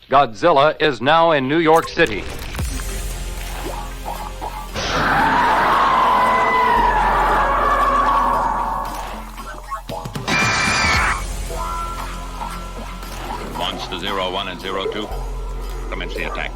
Godzilla is now in New York City. Monster 01 and 02, commence the attack.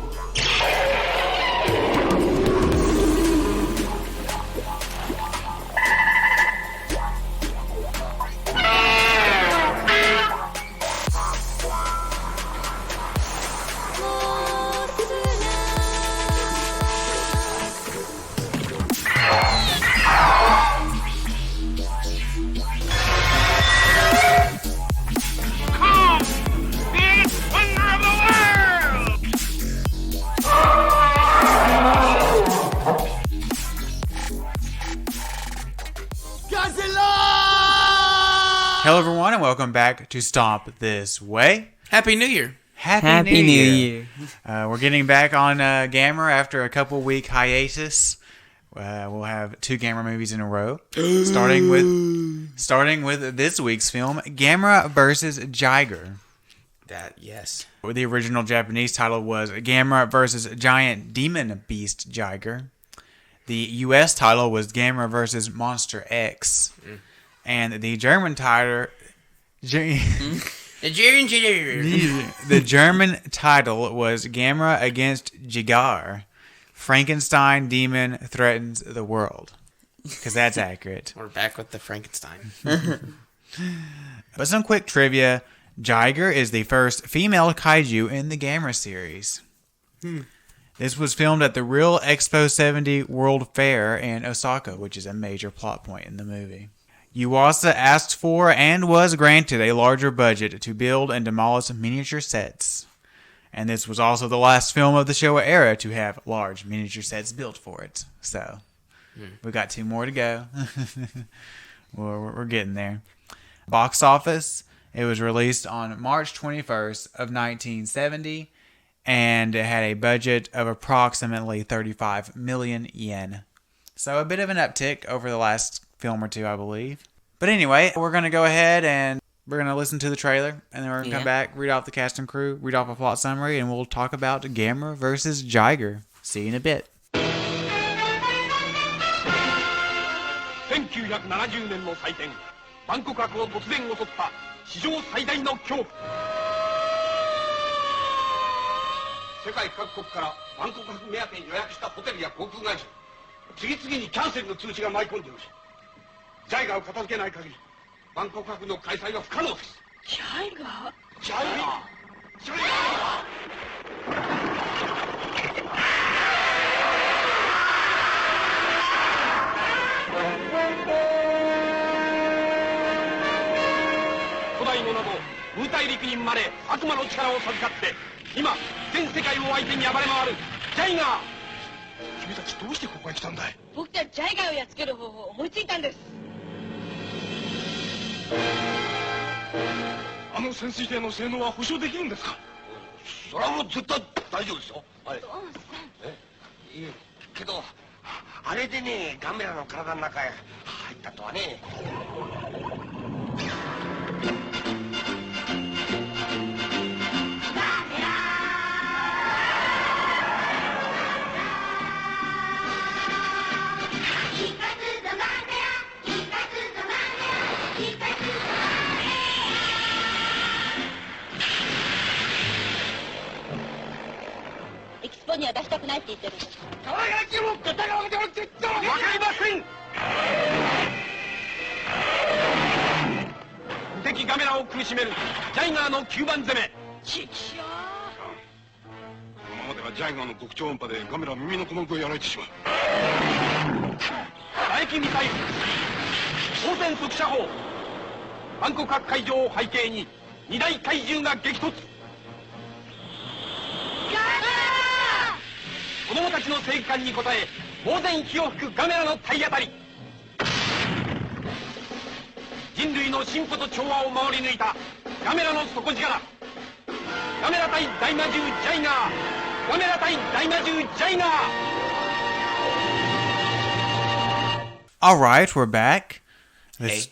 Hello everyone and welcome back to Stomp This Way. Happy New Year. Happy New Year. We're getting back on Gamera after a couple week hiatus. We'll have 2 Gamera movies in a row. starting with this week's film, Gamera vs. Jiger. Yes. The original Japanese title was Gamera vs. Giant Demon Beast Jiger. The US title was Gamera vs. Monster X. And the German title, the German title was Gamera against Jiger. Frankenstein Demon Threatens the World. Because that's accurate. We're back with the Frankenstein. But some quick trivia. Jiger is the first female kaiju in the Gamera series. This was filmed at the Real Expo 70 World Fair in Osaka, which is a major plot point in the movie. Yuasa asked for and was granted a larger budget to build and demolish miniature sets. And this was also the last film of the Showa era to have large miniature sets built for it. So, we got 2 more to go. We're getting there. Box office, it was released on March 21st of 1970, and it had a budget of approximately 35 million yen. So a bit of an uptick over the last film or 2, I believe. But anyway, we're going to go ahead and we're going to listen to the trailer, and then we're going to come back, read off the cast and crew, read off a plot summary, and we'll talk about Gamera vs. Jiger. See you in a bit. 1970年の祭典バンコクを突然襲った史上最大の恐怖世界各国からバンコク目当てに予約したホテルや航空会社次々にキャンセルの通知が舞い込んでいるしジャイガーを片付けない限りバンコクの開催は不可能です。ジャイガー古代の名も風体陸人まで悪魔の力を授かって今全世界を相手に暴れ回るジャイガー。君たちどうしてここへ来たんだい？僕たちジャイガーをやっつける方法を思いついたんです。あの潜水艇の性能は保証できるんですか？それはもう絶対大丈夫ですよ。はい。いいけどあれでねガメラの体の中へ入ったとはね。には出したくないって言ってるんです。わかりません。無敵ガメラを苦しめるジャイガーの9番攻め。ちくしょう。このままではジャイガーの極超音波でガメラは耳の鼓膜をやられてしまう。唾液ミサイル当選速射砲バンコク海上を背景に2大怪獣が激突。子供たちの正義感に応え猛然火を吹くガメラの体当たり。人類の進歩と調和を守り抜いたガメラの底力。ガメラ対大魔獣ジャイガー。ガメラ対大魔獣ジャイガー。Alright, we're back. Hey.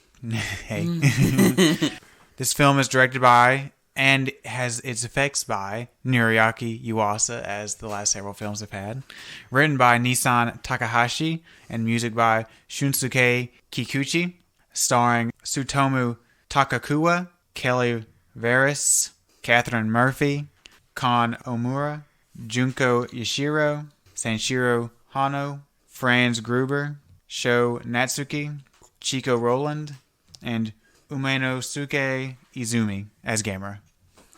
This film is directed by and has its effects by Noriaki Yuasa, as the last several films have had. Written by Nissan Takahashi and music by Shunsuke Kikuchi. Starring Tsutomu Takakuwa, Kelly Varys, Catherine Murphy, Kon Omura, Junko Yashiro, Sanshiro Hano, Franz Gruber, Sho Natsuki, Chico Roland, and Umenosuke Izumi as Gamera.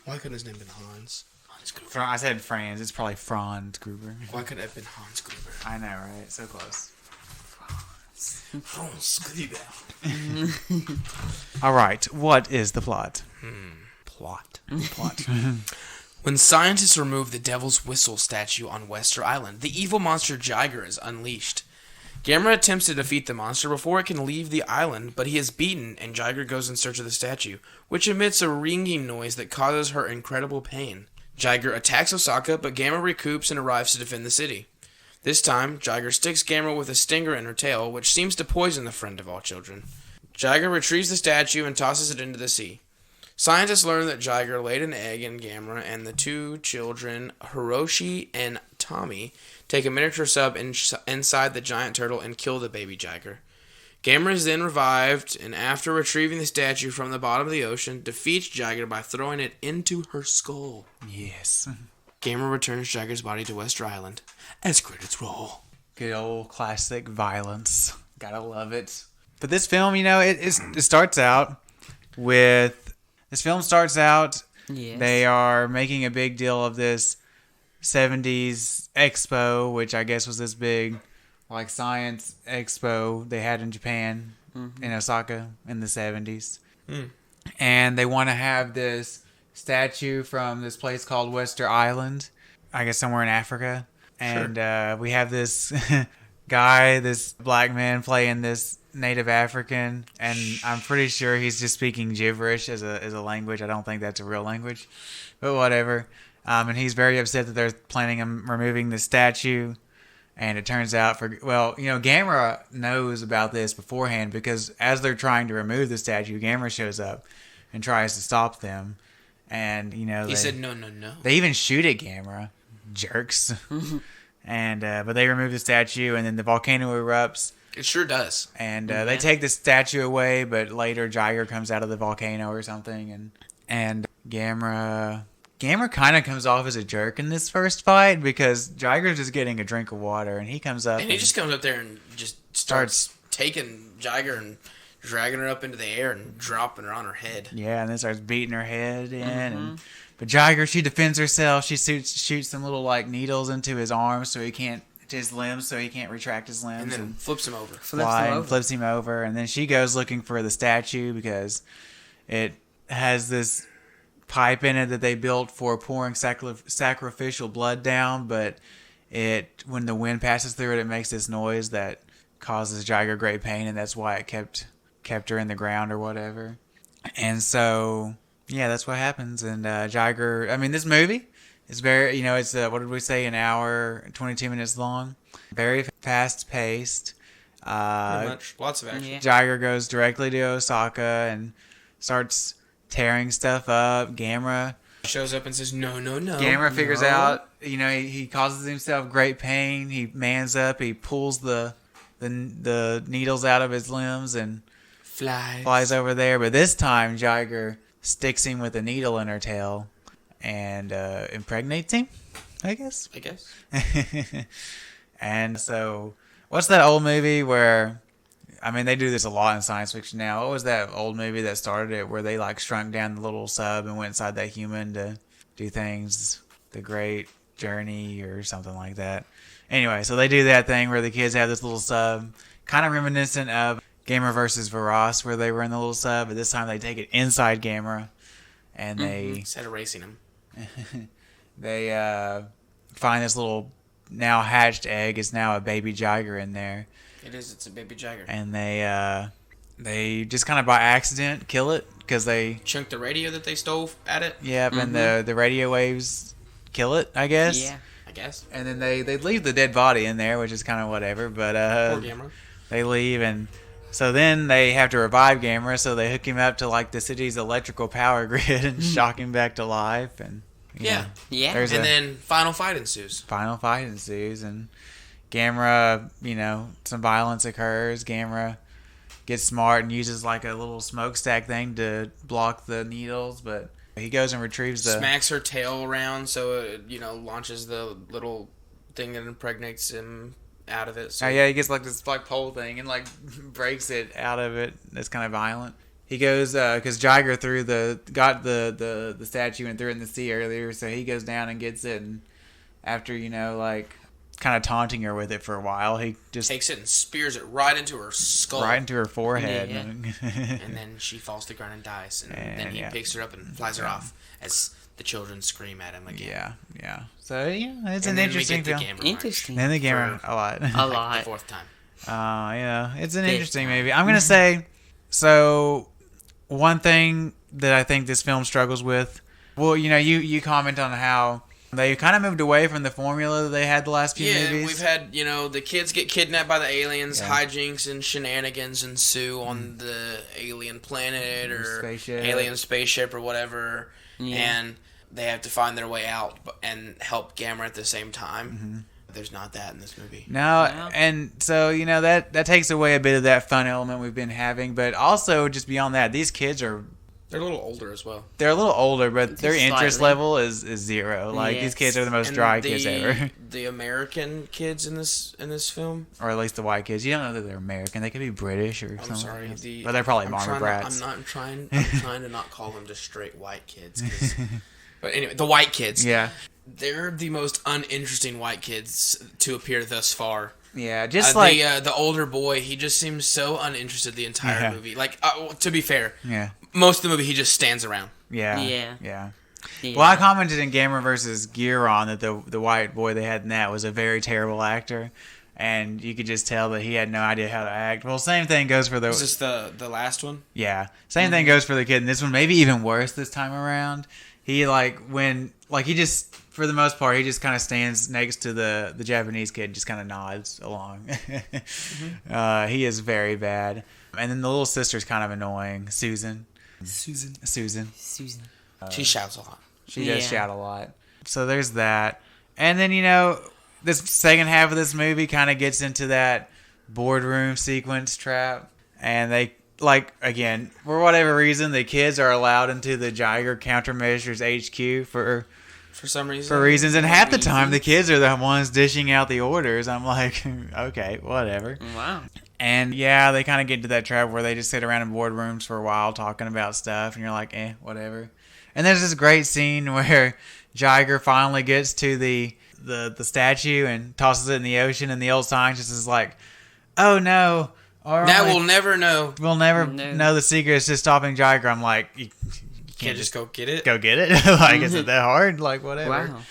Why couldn't his name been Hans? Hans Gruber. I said Franz. It's probably Franz Gruber. Why couldn't it have been Hans Gruber? I know, right? So close. Hans Gruber. All right. What is the plot? Plot. Plot. When scientists remove the Devil's Whistle statue on Wester Island, the evil monster Jiger is unleashed. Gamera attempts to defeat the monster before it can leave the island, but he is beaten, and Jiger goes in search of the statue, which emits a ringing noise that causes her incredible pain. Jiger attacks Osaka, but Gamera recoups and arrives to defend the city. This time, Jiger sticks Gamera with a stinger in her tail, which seems to poison the friend of all children. Jiger retrieves the statue and tosses it into the sea. Scientists learn that Jiger laid an egg in Gamera, and the two children, Hiroshi and Tommy, take a miniature sub inside the giant turtle and kill the baby Jiger. Gamera is then revived, and after retrieving the statue from the bottom of the ocean, defeats Jiger by throwing it into her skull. Yes. Gamera returns Jiger's body to Wester Island as credits roll. Good old classic violence. Gotta love it. But this film, it starts out with... This film starts out, Yes. They are making a big deal of this 70s expo, which I guess was this big, like, science expo they had in Japan, in Osaka, in the 70s. And they want to have this statue from this place called Wester Island, I guess somewhere in Africa. And we have this guy, this black man, playing this Native African, and I'm pretty sure he's just speaking gibberish as a language. I don't think that's a real language, but whatever. And he's very upset that they're planning on removing the statue. And it turns out, Gamera knows about this beforehand, because as they're trying to remove the statue, Gamera shows up and tries to stop them. And He said no. They even shoot at Gamera, jerks. And but they remove the statue, and then the volcano erupts. It sure does. And they take the statue away, but later Jiger comes out of the volcano or something, and Gamera kind of comes off as a jerk in this first fight, because Jiger's just getting a drink of water, and he comes up And he just comes up there and just starts taking Jiger and dragging her up into the air and dropping her on her head. Yeah, and then starts beating her head in. But Jiger, she defends herself. She shoots some little needles into his arms so he can't retract his limbs, And then flips him over. Flips him over, and then she goes looking for the statue because it has this pipe in it that they built for pouring sacrificial blood down, but when the wind passes through it makes this noise that causes Jiger great pain, and that's why it kept her in the ground or whatever. And so that's what happens. And Jiger, this movie is very, it's what did we say, an hour 22 minutes long, very fast paced. Pretty much. Lots of action. Yeah. Jiger goes directly to Osaka and starts tearing stuff up. Gamera Shows up and says, no. Gamera figures out, he causes himself great pain. He mans up. He pulls the needles out of his limbs and flies over there. But this time, Jiger sticks him with a needle in her tail and impregnates him, I guess. And so, what's that old movie where... they do this a lot in science fiction now. What was that old movie that started it where they shrunk down the little sub and went inside that human to do things? The Great Journey or something like that. Anyway, so they do that thing where the kids have this little sub, kind of reminiscent of Gamera versus Varas, where they were in the little sub, but this time they take it inside Gamera, and they... Instead of racing him. They find this little now hatched egg. It's now a baby Jiger in there. It is. It's a baby Jiger. And they just kind of by accident kill it because they chunk the radio that they stole at it. Yep, and the radio waves kill it, I guess. Yeah, I guess. And then they leave the dead body in there, which is kind of whatever. But Poor Gamera. They leave, and So then they have to revive Gamera, so they hook him up to like the city's electrical power grid and shock him back to life. And Yeah. Yeah. there's And a then final fight ensues. final fight ensues, and Gamera, some violence occurs. Gamera gets smart and uses like a little smokestack thing to block the needles, but he goes and retrieves the Smacks her tail around so it, launches the little thing that impregnates him out of it. So Oh yeah, he gets like this like pole thing and like breaks it out of it. That's kind of violent. He goes because Jiger got the statue and threw it in the sea earlier, so he goes down and gets it. And after like kind of taunting her with it for a while, he just takes it and spears it right into her skull. right into her forehead. Yeah. And then she falls to the ground and dies. And then he picks her up and flies her off as the children scream at him again. Yeah. So yeah, it's And an then we interesting get the film. Gamera Interesting. And the Gamera a lot. A mark. lot. The fourth time. Yeah, it's an Fifth interesting time. movie. I'm gonna say so. One thing that I think this film struggles with, well, you comment on how they kind of moved away from the formula that they had the last few movies. We've had, the kids get kidnapped by the aliens, Yeah. hijinks and shenanigans ensue on the alien planet or Spaceship. alien spaceship or whatever, Yeah. and they have to find their way out and help Gamera at the same time. Mm-hmm. There's not that in this movie. No, No. and so that takes away a bit of that fun element we've been having, but also just beyond that, these kids they're They're a little older as well. a little older, but their Just interest slightly. level is zero. Like these Yes. kids are the most And dry kids ever, The American kids in this film. or at least the white kids. You don't know that they're American; they could be British or I'm something. sorry. But they're probably I'm Marmot trying to- brats. I'm trying to not call them just straight white kids. 'Cause- but anyway, the white kids. Yeah, They're the most uninteresting white kids to appear thus far. yeah. Just like the older boy, he just seems so uninterested the entire Yeah. movie. Like, to be fair, yeah, most of the movie he just stands around. yeah, Yeah. yeah. Yeah. Well, I commented in Gamera versus Giron that the white boy they had in that was a very terrible actor, and you could just tell that he had no idea how to act. Well, same thing goes for Is this the last one? yeah, same thing goes for the kid in this one. Maybe even worse this time around. He he just for the most part he just kind of stands next to the Japanese kid, and just kind of nods along. He is very bad, and then the little sister's kind of annoying. Susan. Susan. She shouts a lot. She does Yeah. shout a lot. So there's that. And then, this second half of this movie kind of gets into that boardroom sequence trap. And they, again, for whatever reason, the kids are allowed into the Jiger Countermeasures HQ for some reason. for reasons. And half the time, the kids are the ones dishing out the orders. I'm like, okay, whatever. Wow. And yeah, they kind of get into that trap where they just sit around in boardrooms for a while talking about stuff, and you're like, whatever. And there's this great scene where Jiger finally gets to the statue and tosses it in the ocean, and the old scientist is like, "Oh no, Now we'll never know. we'll never No. know the secret to stopping Jiger." I'm like, you Can't just go get it. go get it. Like, is it that hard? Like, whatever. Wow.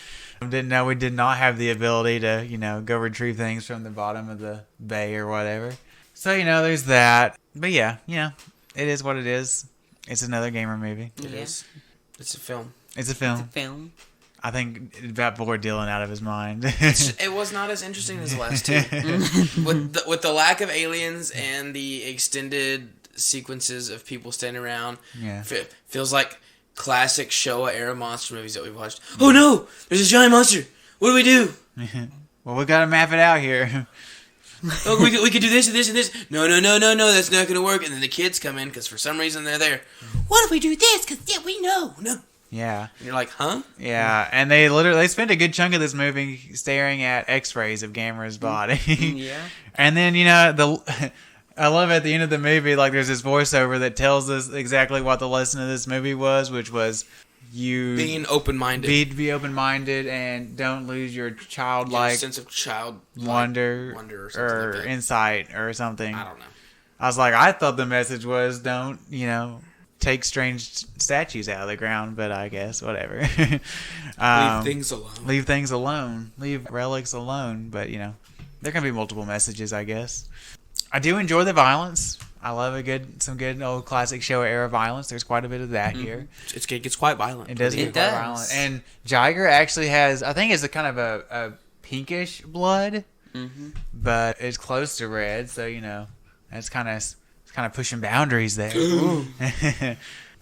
Didn't know we did not have the ability to, go retrieve things from the bottom of the bay or whatever. So, there's that. But yeah, it is what it is. It's another gamer movie. It Yeah. is. It's a film. It's a film. Film. I think it about bored Dylan out of his mind. It was not as interesting as the last two. with the lack of aliens and the extended sequences of people standing around, Yeah. feels like classic Showa era monster movies that we've watched. Oh no! There's a giant monster. What do we do? Well, we gotta map it out here. Oh, we could do this and this and this. No, that's not gonna work. And then the kids come in because for some reason they're there. What if we do this? Because we know. No. Yeah. And you're like, huh? Yeah, and they spent a good chunk of this movie staring at X-rays of Gamera's body. Yeah. And then I love at the end of the movie, there's this voiceover that tells us exactly what the lesson of this movie was, which was Being open-minded. be open-minded and don't lose your childlike sense of child wonder or something like that. insight or something. I don't know. I was like, I thought the message was don't take strange statues out of the ground, but I guess whatever. Leave things alone. Leave things alone. Leave relics alone. But there can be multiple messages, I guess. I do enjoy the violence. I love some good old classic Showa era violence. There's quite a bit of that here. It gets quite violent. It does get It quite does. violent. And Jiger actually has, I think it's a kind of a pinkish blood, but it's close to red. So that's kind of kind of pushing boundaries there.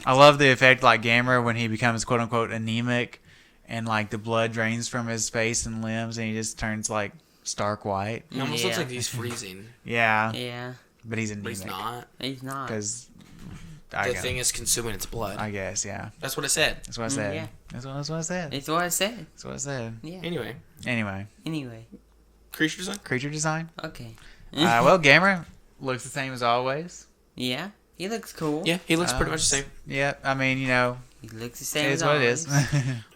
I love the effect like Gamera when he becomes quote unquote anemic and like the blood drains from his face and limbs and he just turns like stark white. It almost looks like he's freezing. Yeah. Yeah. But he's anemic. But he's not. He's not. Because The thing is consuming its blood. I guess, yeah. That's what it said. That's what I said. Yeah. That's what I said. It's what I said. That's what I said. Yeah. Anyway. Anyway. Creature design? Creature design? Okay. Well, Gamera looks the same as always. Yeah. He looks cool. Yeah, he looks pretty much the same. Yeah, I mean, you know, He looks the same it as is what it always. is.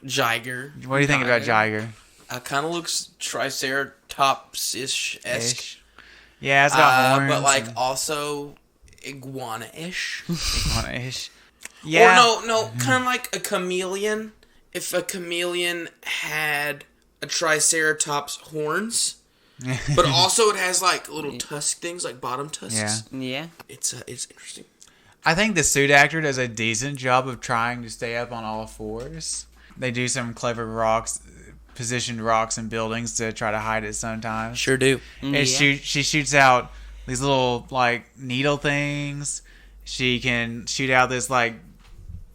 Jiger. What do you think about Jiger? Kind of looks Triceratops-ish. Yeah, it's got horns. But like also iguana-ish. Iguana-ish. Yeah. Or no, kind of like a chameleon. If a chameleon had a Triceratops horns, but also it has like little tusk things, like bottom tusks. Yeah. It's interesting. I think the suit actor does a decent job of trying to stay up on all fours. They do some clever positioned rocks and buildings to try to hide it sometimes. Sure do. And she shoots out these little like needle things. She can shoot out this like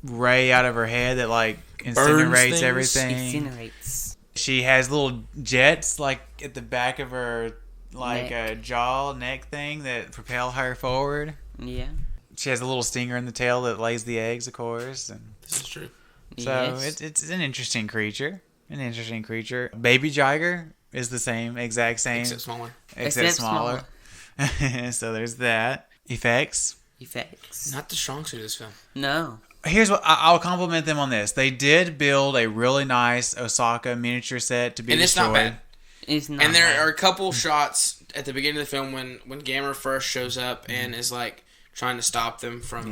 ray out of her head that like incinerates everything. Incinerates. She has little jets like at the back of her like a jaw neck thing that propel her forward. Yeah. She has a little stinger in the tail that lays the eggs, of course. And This is true. so it's an interesting creature. Baby Jiger is the exact same. Except smaller. Except smaller. So there's that. Effects. Not the strong suit of this film. No. Here's what I'll compliment them on this. They did build a really nice Osaka miniature set to be And it's destroyed. not bad. It's not. And there bad. are a couple shots at the beginning of the film when Gamera first shows up and is like trying to stop them from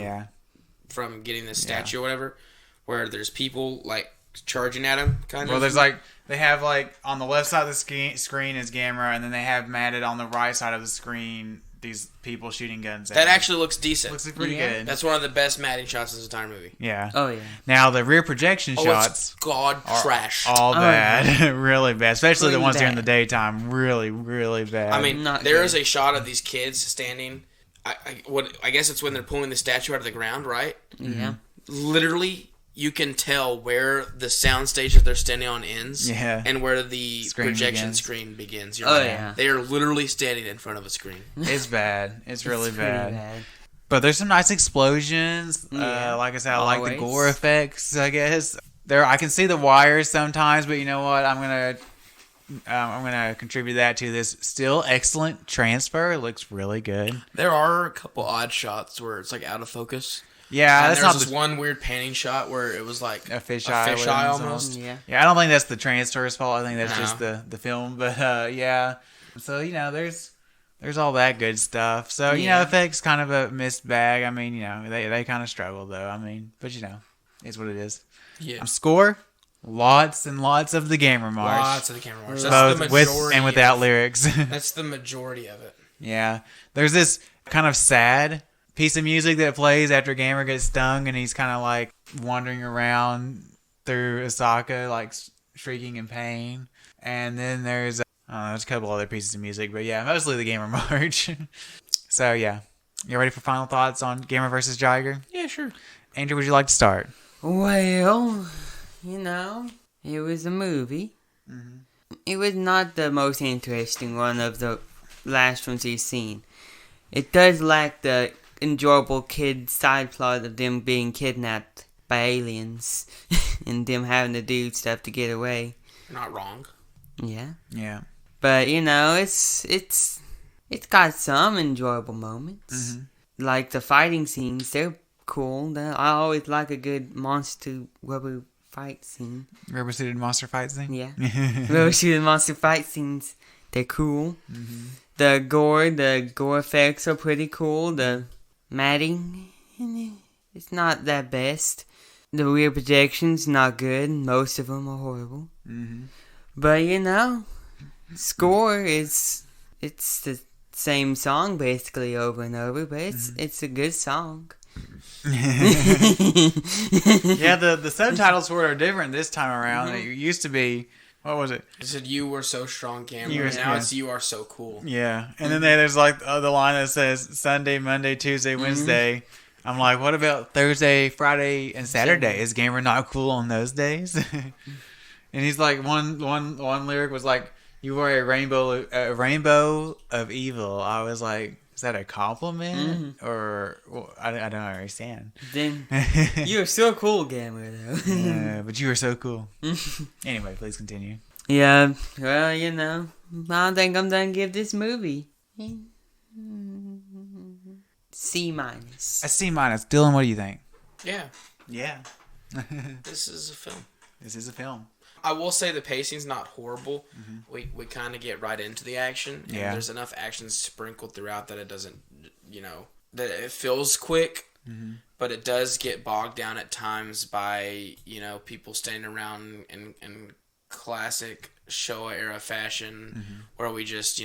getting this statue or whatever, where there's people like charging at him, kind of. Well, there's like they have like on the left side of the screen is Gamera, and then they have matted on the right side of the screen these people shooting guns at That him. actually looks decent. Looks pretty good. That's one of the best matting shots in the entire movie. Yeah. Oh yeah. Now the rear projection shots It's god trash. all bad, really bad. Especially the Really ones during bad. the daytime, really, really bad. I mean, Not there good. is a shot of these kids standing. I guess it's when they're pulling the statue out of the ground, right? Yeah. Literally, you can tell where the sound stage that they're standing on ends, and where the Screen projection begins. screen begins. You're Oh, right. yeah. They are literally standing in front of a screen. It's bad. It's really pretty bad. But there's some nice explosions. Yeah. Like I said, I like the Always. gore effects. I guess I can see the wires sometimes, but you know what? I'm gonna contribute that to this still excellent transfer. It looks really good. There are a couple odd shots where it's like out of focus. Yeah, And that's there's not this one weird panning shot where it was like a fisheye almost. Yeah. Yeah, I don't think that's the transfer's fault. I think that's No. just the film. But yeah, so there's all that good stuff. So effects kind of a missed bag. I mean, they kind of struggle though. I mean, but it's what it is. Yeah. Score. Lots and lots of the Gamer March. Lots of the camera march. That's the Both with majority and without of- lyrics. That's the majority of it. Yeah. There's this kind of sad piece of music that plays after Gamer gets stung and he's kind of like wandering around through Osaka, like shrieking in pain. And then there's a couple other pieces of music, but yeah, mostly the Gamer March. So yeah. You ready for final thoughts on Gamer versus Jiger? Yeah, sure. Andrew, would you like to start? Well, it was a movie. It was not the most interesting one of the last ones we've seen. It does lack the enjoyable kid side plot of them being kidnapped by aliens and them having to do stuff to get away. You're not wrong. Yeah. Yeah. But it's got some enjoyable moments. Like the fighting scenes, they're cool. I always like a good monster rubber fight scene. Rubber suited monster fight scene? Yeah. Rubber shooting monster fight scenes, they're cool. The gore effects are pretty cool. The matting, it's not that best. The rear projections, not good. Most of them are horrible. But score is, it's the same song basically over and over, but it's a good song. Yeah, the subtitles for it are different this time around. It used to be What was it? It said, "You were so strong, Gamera." You were- Now yeah. it's "You are so cool." Yeah, and then there's like the line that says Sunday, Monday, Tuesday, Wednesday. I'm like, what about Thursday, Friday, and Saturday? Is Gamer not cool on those days? And he's like, one lyric was like, "You are a rainbow of evil." I was like, is that a compliment or well, I don't understand. Then you're so cool, Gamera, though. But you were so cool. Anyway, please continue. Yeah, well, I don't think I'm done give this movie C-. A C-. Dylan, what do you think? Yeah, Yeah. this is a film. This is a film. I will say the pacing's not horrible. We kind of get right into the action. And Yeah. there's enough action sprinkled throughout that it doesn't, that it feels quick. But it does get bogged down at times by, people standing around in classic Showa era fashion where we just,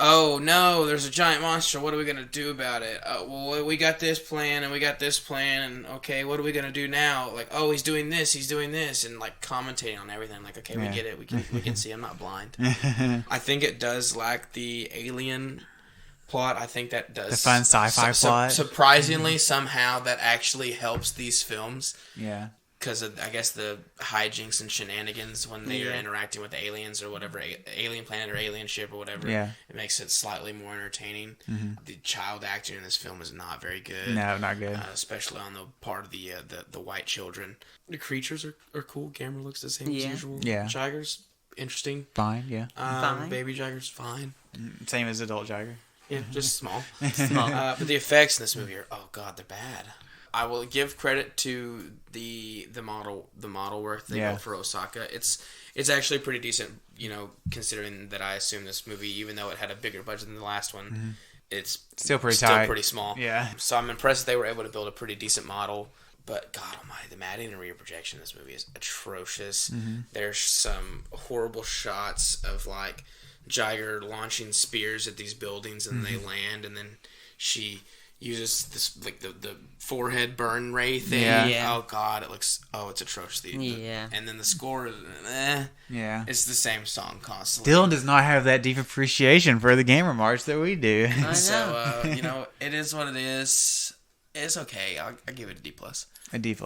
oh no, there's a giant monster. What are we going to do about it? Well, we got this plan and we got this plan. And okay, what are we going to do now? Like, oh, he's doing this. And like commentating on everything. Like, okay, we get it. We can see. I'm not blind. I think it does lack the alien plot. I think that does. The fun sci-fi plot. Surprisingly, somehow that actually helps these films. Yeah. Because I guess the hijinks and shenanigans when they are interacting with the aliens or whatever, alien planet or alien ship or whatever, it makes it slightly more entertaining. The child acting in this film is not very good. No, not good. Especially on the part of the white children. The creatures are cool. Gamera looks the same as usual. Yeah. Jiger's interesting. Fine, yeah. Fine. Baby Jiger's fine. Same as adult Jiger. Yeah, just small. But the effects in this movie are, oh god, they're bad. I will give credit to the model work they built for Osaka. It's actually pretty decent, considering that I assume this movie, even though it had a bigger budget than the last one, it's Still pretty small. Yeah. So I'm impressed that they were able to build a pretty decent model. But God Almighty, the matting and rear projection in this movie is atrocious. There's some horrible shots of like Jiger launching spears at these buildings and they land, and then she uses this like the forehead burn ray thing. Yeah. Oh God, it's atrocious. And then the score is it's the same song constantly. Dylan does not have that deep appreciation for the Gamer March that we do. I know. So it is what it is. It's okay. I'll give it a D+. A D+.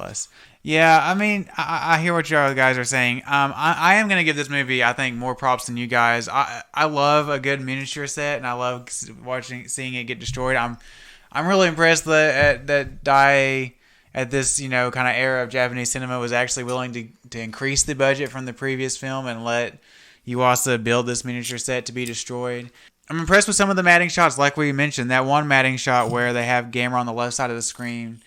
Yeah, I mean, I hear what you guys are saying. I am going to give this movie, I think, more props than you guys. I love a good miniature set, and I love seeing it get destroyed. I'm really impressed that Dai, at this kind of era of Japanese cinema, was actually willing to increase the budget from the previous film and let Yuasa build this miniature set to be destroyed. I'm impressed with some of the matting shots, like we mentioned. That one matting shot where they have Gamera on the left side of the screen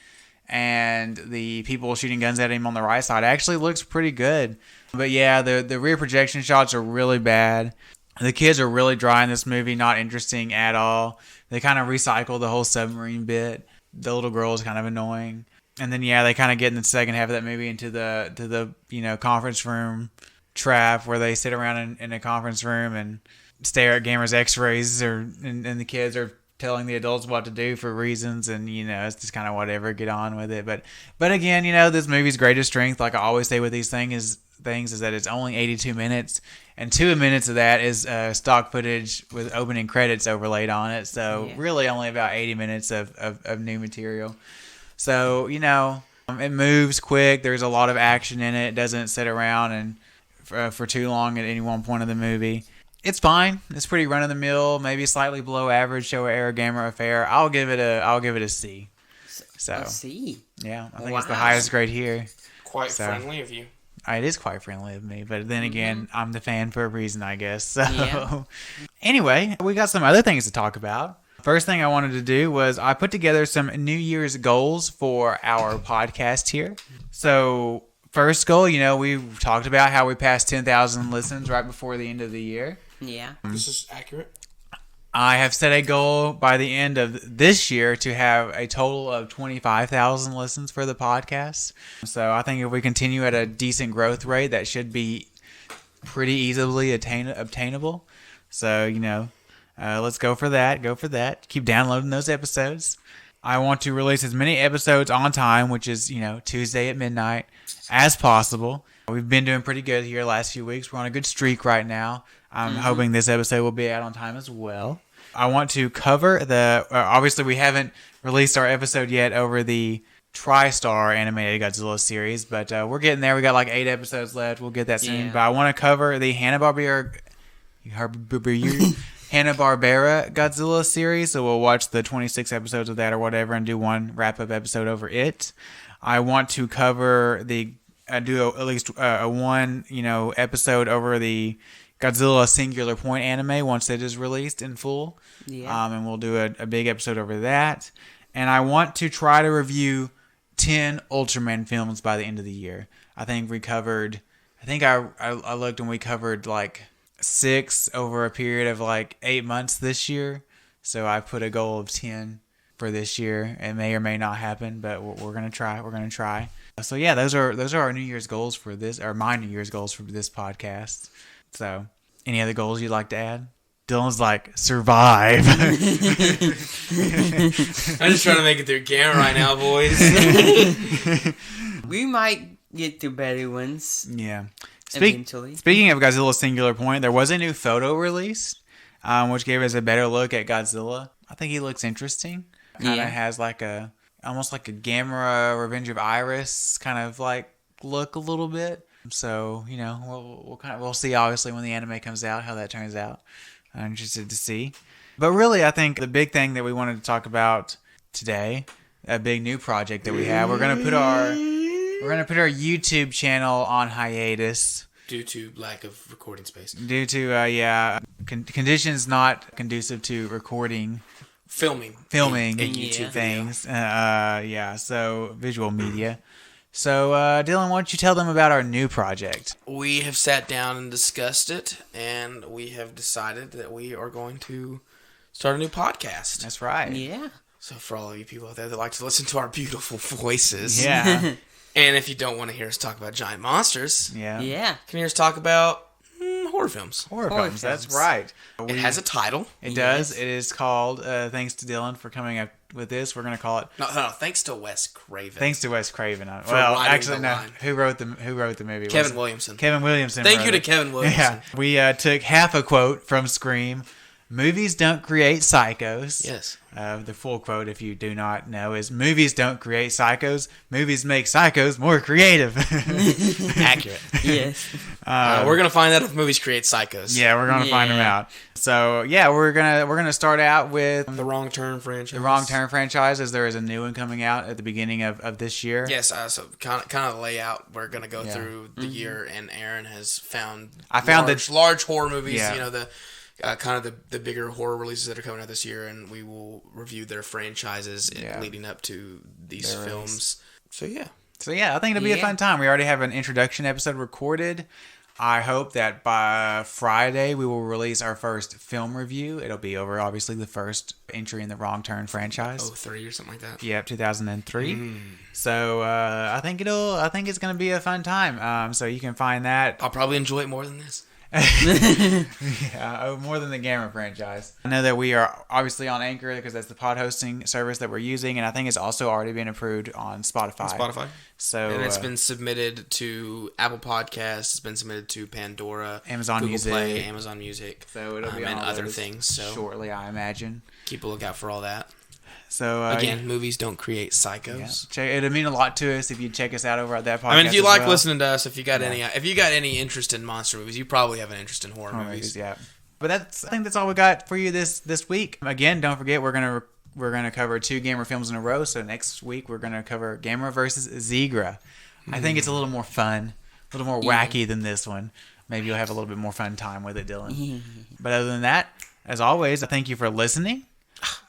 and the people shooting guns at him on the right side actually looks pretty good. But yeah, the rear projection shots are really bad. The kids are really dry in this movie, not interesting at all. They kind of recycle the whole submarine bit. The little girl is kind of annoying. And then they kind of get in the second half of that movie into the conference room trap where they sit around in a conference room and stare at Gamera's x-rays and the kids are telling the adults what to do for reasons, and it's just kind of whatever, get on with it. But again, this movie's greatest strength, like I always say with these things is that it's only 82 minutes, and 2 minutes of that is stock footage with opening credits overlaid on it. So really only about 80 minutes of new material. So it moves quick. There's a lot of action in it. It doesn't sit around and for too long at any one point of the movie. It's fine. It's pretty run of the mill, maybe slightly below average Showa era Gamera affair. I'll give it a C. So A C. Yeah, I think it's the highest grade here. Quite friendly of you. It is quite friendly of me, but then again, I'm the fan for a reason, I guess. So anyway, we got some other things to talk about. First thing I wanted to do was I put together some New Year's goals for our podcast here. So first goal, we talked about how we passed 10,000 listens right before the end of the year. Yeah. This is accurate. I have set a goal by the end of this year to have a total of 25,000 listens for the podcast. So I think if we continue at a decent growth rate, that should be pretty easily obtainable. So, let's go for that. Keep downloading those episodes. I want to release as many episodes on time, which is, Tuesday at midnight, as possible. We've been doing pretty good here the last few weeks. We're on a good streak right now. I'm hoping this episode will be out on time as well. I want to cover obviously we haven't released our episode yet over the TriStar animated Godzilla series, but we're getting there. We got like 8 episodes left. We'll get that soon. Yeah. But I want to cover the Hanna-Barbera Godzilla series. So we'll watch the 26 episodes of that or whatever and do one wrap-up episode over it. I want to cover at least one episode over the Godzilla Singular Point anime once it is released in full. Yeah. And we'll do a big episode over that. And I want to try to review 10 Ultraman films by the end of the year. I think I looked and we covered like 6 over a period of like 8 months this year. So I put a goal of 10 for this year. It may or may not happen, but we're going to try. We're going to try. So yeah, those are our New Year's goals for this, or my New Year's goals for this podcast. So, any other goals you'd like to add? Dylan's like, survive. I'm just trying to make it through Gamera right now, boys. We might get to better ones. Yeah. Eventually. Speaking of Godzilla Singular Point, there was a new photo released, which gave us a better look at Godzilla. I think he looks interesting. Kind of has like almost like a Gamera Revenge of Iris kind of like look a little bit. So, we'll see obviously when the anime comes out how that turns out. I'm interested to see. But really, I think the big thing that we wanted to talk about today, a big new project that we have, we're gonna put our YouTube channel on hiatus Due to lack of recording space. due to conditions not conducive to recording, Filming in YouTube things. So visual media. So, Dylan, why don't you tell them about our new project? We have sat down and discussed it, and we have decided that we are going to start a new podcast. That's right. Yeah. So for all of you people out there that like to listen to our beautiful voices, Yeah. and if you don't want to hear us talk about giant monsters, Yeah. Yeah. you can hear us talk about horror films. Horror Horror films. That's films. right. It has a title. It does. It is called, thanks to Dylan for coming up with this, we're going to call it No, thanks to Wes Craven. Thanks to Wes Craven. For writing the line. Who wrote the movie? Kevin Williamson. Kevin Williamson. Thank wrote you to it. Kevin Williamson. Yeah. We took half a quote from Scream. Movies don't create psychos. Yes. The full quote, if you do not know, is movies don't create psychos. Movies make psychos more creative. Accurate. Yes. We're gonna find out if movies create psychos. Yeah, we're gonna find them Yeah. out. So yeah, we're gonna start out with The Wrong Turn franchise. the Wrong Turn franchise, as there is a new one coming out at the beginning of this year. Yes. So kind of layout. We're gonna go through the year, and Aaron has found. I found large horror movies. Yeah. You know the. Kind of the bigger horror releases that are coming out this year, and we will review their franchises leading up to these Their films. So yeah. So yeah, I think it'll be a Yeah. fun time. We already have an introduction episode recorded. I hope that by Friday we will release our first film review. It'll be over obviously the first entry in the Wrong Turn franchise. 03 or something like that. Yep, 2003. So I think it's gonna be a fun time. So you can find that I'll probably enjoy it more than this. more than the Gamera franchise. I know that we are obviously on Anchor because that's the pod hosting service that we're using, and I think it's also already been approved on Spotify. So And it's been submitted to Apple Podcasts. It's been submitted to Pandora, Amazon Google Music. Play, Amazon Music. So it'll be on and all other those things. So shortly, I imagine. keep a lookout for all that. So Again, movies don't create psychos. it'd mean a lot to us if you check us out over at that podcast. I mean, if you as like well. listening to us, if you got any interest in monster movies, you probably have an interest in horror movies. Yeah. But I think that's all we got for you this week. Again, don't forget we're gonna cover 2 Gamera films in a row. So next week we're gonna cover Gamera versus Zigra. I think it's a little more fun, a little more wacky than this one. Maybe you'll have a little bit more fun time with it, Dylan. But other than that, as always, I thank you for listening.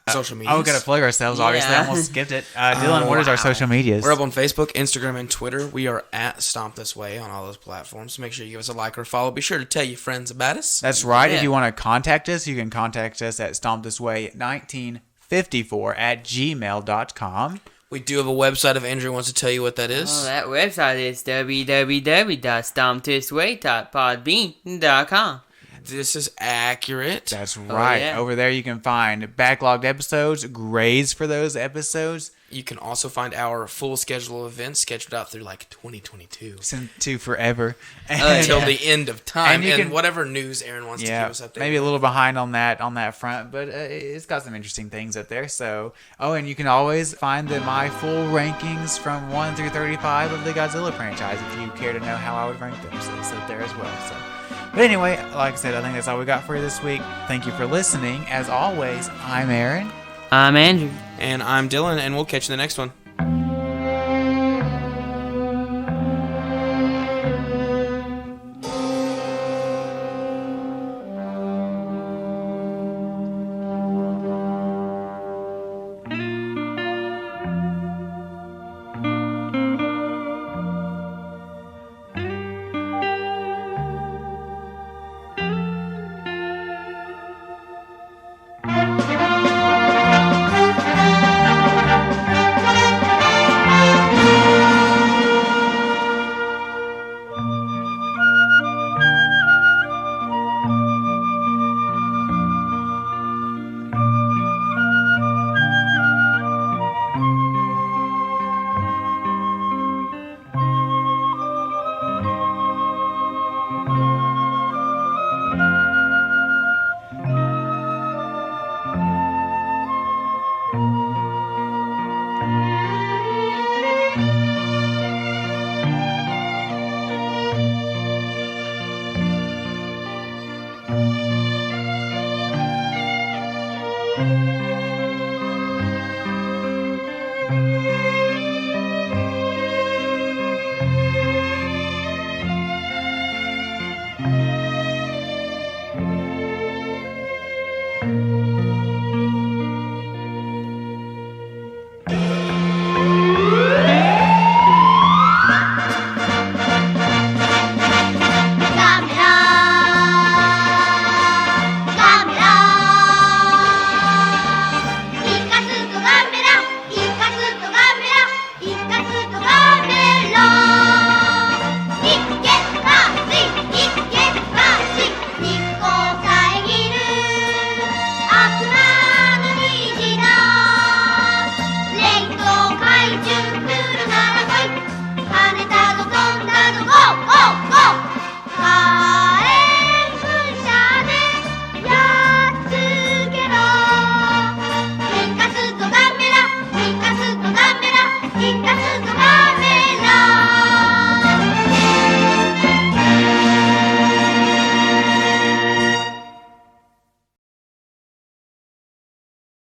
Social media. Oh, we gotta plug ourselves. Obviously, I Yeah. almost skipped it. Dylan, what is our social medias? We're up on Facebook, Instagram, and Twitter. We are at Stomp This Way on all those platforms. So make sure you give us a like or follow. Be sure to tell your friends about us. That's right. Yeah. If you want to contact us, you can contact us at stompthisway1954@gmail.com. We do have a website if Andrew wants to tell you what that is. Oh, that website is www.stompthisway.podbean.com. This is accurate. That's right. yeah. Over there you can find backlogged episodes, grades for those episodes. You can also find our full schedule of events scheduled out through like 2022. To forever. Until the end of time. And you And can- whatever news Aaron wants to give us up there. maybe a little behind on that front, but it's got some interesting things up there. So, and you can always find my full rankings from 1 through 35 of the Godzilla franchise if you care to know how I would rank them. So it's up there as well. So, but anyway, like I said, I think that's all we got for you this week. Thank you for listening. As always, I'm Aaron. I'm Andrew. And I'm Dylan, and we'll catch you in the next one.